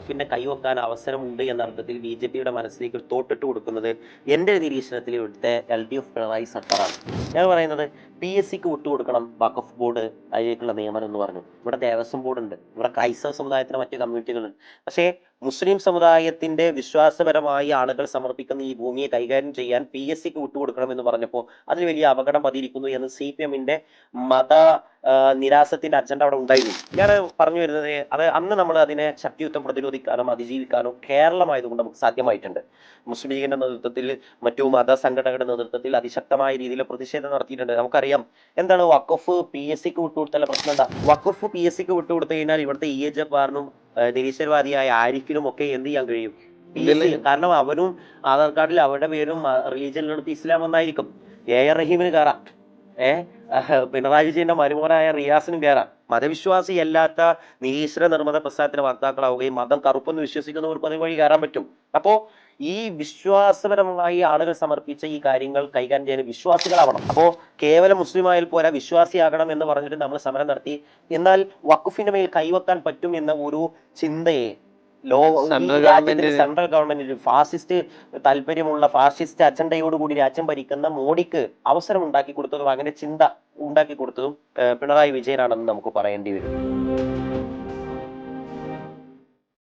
വഖഫിന്റെ കൈവെക്കാൻ അവസരമുണ്ട് എന്ന അർത്ഥത്തിൽ BJP-യുടെ മനസ്സിലേക്ക് ഒരു തോട്ടിട്ട് കൊടുക്കുന്നത് എൻ്റെ നിരീക്ഷണത്തിൽ ഇവിടുത്തെ LDF പിണറായി സർക്കാരാണ്. ഞാൻ പറയുന്നത് PSCക്ക് വിട്ടുകൊടുക്കണം വഖഫ് ബോർഡ് അതിലേക്കുള്ള നിയമനം എന്ന് പറഞ്ഞു. ഇവിടെ ദേവസ്വം ബോർഡ് ഉണ്ട്, ഇവിടെ ക്രൈസ്തവ സമുദായത്തിന് മറ്റു കമ്മ്യൂണിറ്റികളുണ്ട്. പക്ഷേ മുസ്ലിം സമുദായത്തിന്റെ വിശ്വാസപരമായി ആളുകൾ സമർപ്പിക്കുന്ന ഈ ഭൂമിയെ കൈകാര്യം ചെയ്യാൻ PSCക്ക് വിട്ടുകൊടുക്കണം എന്ന് പറഞ്ഞപ്പോൾ അതിൽ വലിയ അപകടം പതിയിരിക്കുന്നു എന്ന് CPM-ന്റെ മത നിരാസത്തിന്റെ അജണ്ട അവിടെ ഉണ്ടായിരുന്നു. ഞാൻ പറഞ്ഞു വരുന്നത് അത് അന്ന് നമ്മൾ അതിനെ ശക്തിയുക്തം പ്രതിരോധിക്കാനും അതിജീവിക്കാനും കേരളമായതുകൊണ്ട് നമുക്ക് സാധ്യമായിട്ടുണ്ട്. മുസ്ലിം ലീഗിന്റെ നേതൃത്വത്തിൽ മറ്റു മത സംഘടനകളുടെ നേതൃത്വത്തിൽ അതിശക്തമായ രീതിയിൽ പ്രതിഷേധം നടത്തിയിട്ടുണ്ട്. നമുക്കറിയാം എന്താണ് വഖഫ് PSCക്ക് വിട്ടുകൊടുത്താലുള്ള പ്രശ്നം എന്താ? വഖഫ് PSCക്ക് വിട്ടുകൊടുത്തു കഴിഞ്ഞാൽ ഇവിടുത്തെ EA ജബ്ബാറിനും നിരീശ്വരവാദിയായ ആരിഫിനും ഒക്കെ എന്ത് ചെയ്യാൻ കഴിയും? കാരണം അവരും ആധാർ കാർഡിൽ അവരുടെ പേരും റിലീജിയനിലെടുത്ത് ഇസ്ലാം എന്നായിരിക്കും. AR റഹീമിന് കയറാം, പിണറായി വിജയന്റെ മരുമോനായ റിയാസിനും കയറാം. മതവിശ്വാസിയല്ലാത്ത നിരീശ്വര നിർമ്മത പ്രസ്ഥാനത്തിന്റെ വക്താക്കളാവുകയും മതം കറുപ്പെന്ന് വിശ്വസിക്കുന്നവർക്ക് അതുവഴി കയറാൻ പറ്റും. അപ്പോ ഈ വിശ്വാസപരമായി ആളുകൾ സമർപ്പിച്ച ഈ കാര്യങ്ങൾ കൈകാര്യം ചെയ്യാൻ വിശ്വാസികളാവണം. അപ്പോ കേവലം മുസ്ലിം ആയാൽ പോരാ, വിശ്വാസിയാകണം എന്ന് പറഞ്ഞിട്ട് നമ്മൾ സമരം നടത്തി. എന്നാൽ വഖഫിന്റെ മേൽ കൈവെക്കാൻ പറ്റും എന്ന ഒരു ചിന്തയെ സെൻട്രൽ ഗവൺമെന്റിന് ഫാസിസ്റ്റ് താല്പര്യമുള്ള ഫാസിസ്റ്റ് അജണ്ടയോടുകൂടി രാജ്യം ഭരിക്കുന്ന മോഡിക്ക് അവസരം ഉണ്ടാക്കി കൊടുത്തതും അങ്ങനെ ചിന്ത ഉണ്ടാക്കി കൊടുത്തതും പിണറായി വിജയനാണെന്ന് നമുക്ക് പറയേണ്ടി വരും.